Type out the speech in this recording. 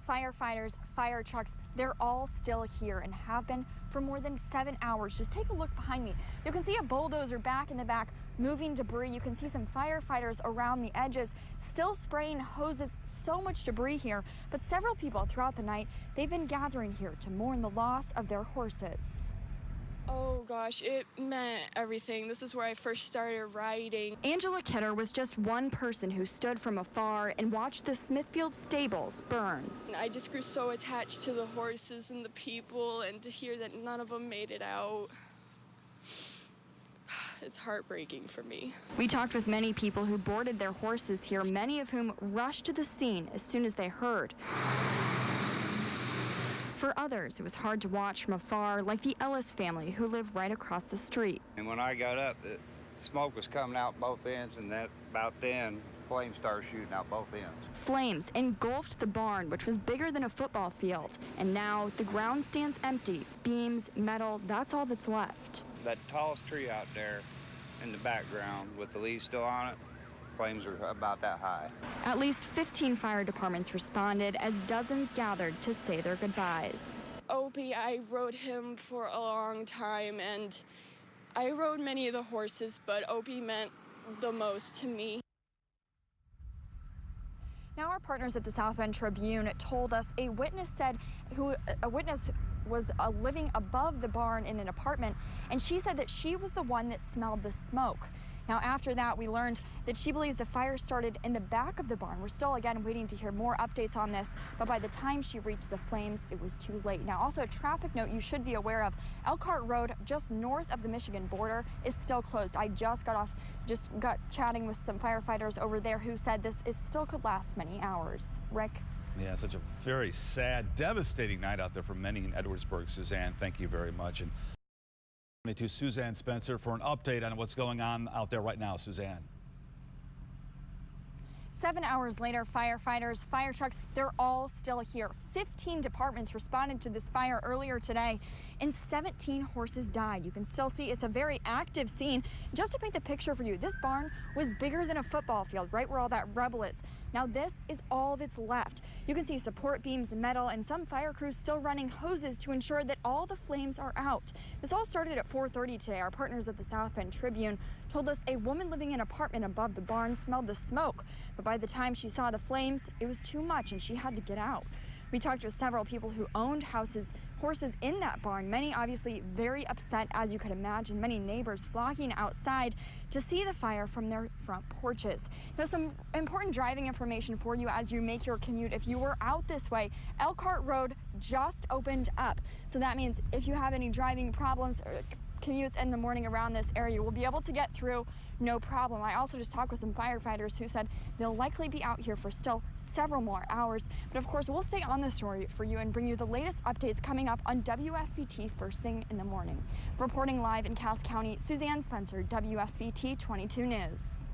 firefighters, fire trucks, they're all still here and have been for more than 7 hours. Just take a look behind me. You can see a bulldozer back in the back moving debris. You can see some firefighters around the edges still spraying hoses. So much debris here, but several people throughout the night, they've been gathering here to mourn the loss of their horses. Oh gosh, it meant everything. This is where I first started riding. Angela Kidder was just one person who stood from afar and watched the Smithfield stables burn. I just grew so attached to the horses and the people, and to hear that none of them made it out, it's heartbreaking for me. We talked with many people who boarded their horses here, many of whom rushed to the scene as soon as they heard. For others, it was hard to watch from afar, like the Ellis family who live right across the street. And when I got up, the smoke was coming out both ends, and about then, flames started shooting out both ends. Flames engulfed the barn, which was bigger than a football field. And now the ground stands empty. Beams, metal, that's all that's left. That tallest tree out there in the background with the leaves still on it, flames are about that high. At least 15 fire departments responded as dozens gathered to say their goodbyes. Opie, I rode him for a long time, and I rode many of the horses, but Opie meant the most to me. Now our partners at the South Bend Tribune told us a witness was living above the barn in an apartment, and she said that she was the one that smelled the smoke. Now, after that, we learned that she believes the fire started in the back of the barn. We're still, again, waiting to hear more updates on this, but by the time she reached the flames, it was too late. Now, also a traffic note you should be aware of. Elkhart Road, just north of the Michigan border, is still closed. I just got chatting with some firefighters over there who said this still could last many hours. Rick? Yeah, such a very sad, devastating night out there for many in Edwardsburg. Suzanne, thank you very much. And to Suzanne Spencer for an update on what's going on out there right now. Suzanne. 7 hours later, firefighters, fire trucks, they're all still here. 15 departments responded to this fire earlier today, and 17 horses died. You can still see it's a very active scene. Just to paint the picture for you, this barn was bigger than a football field, right where all that rubble is. Now this is all that's left. You can see support beams, metal, and some fire crews still running hoses to ensure that all the flames are out. This all started at 4:30 today. Our partners at the South Bend Tribune told us a woman living in an apartment above the barn smelled the smoke, but by the time she saw the flames, it was too much and she had to get out. We talked with several people who owned horses in that barn, many obviously very upset, as you could imagine, many neighbors flocking outside to see the fire from their front porches. Now, some important driving information for you as you make your commute. If you were out this way, Elkhart Road just opened up. So that means if you have any driving problems or commutes in the morning around this area, you will be able to get through no problem. I also just talked with some firefighters who said they'll likely be out here for still several more hours. But of course, we'll stay on the story for you and bring you the latest updates coming up on WSBT first thing in the morning. Reporting live in Cass County, Suzanne Spencer, WSBT 22 News.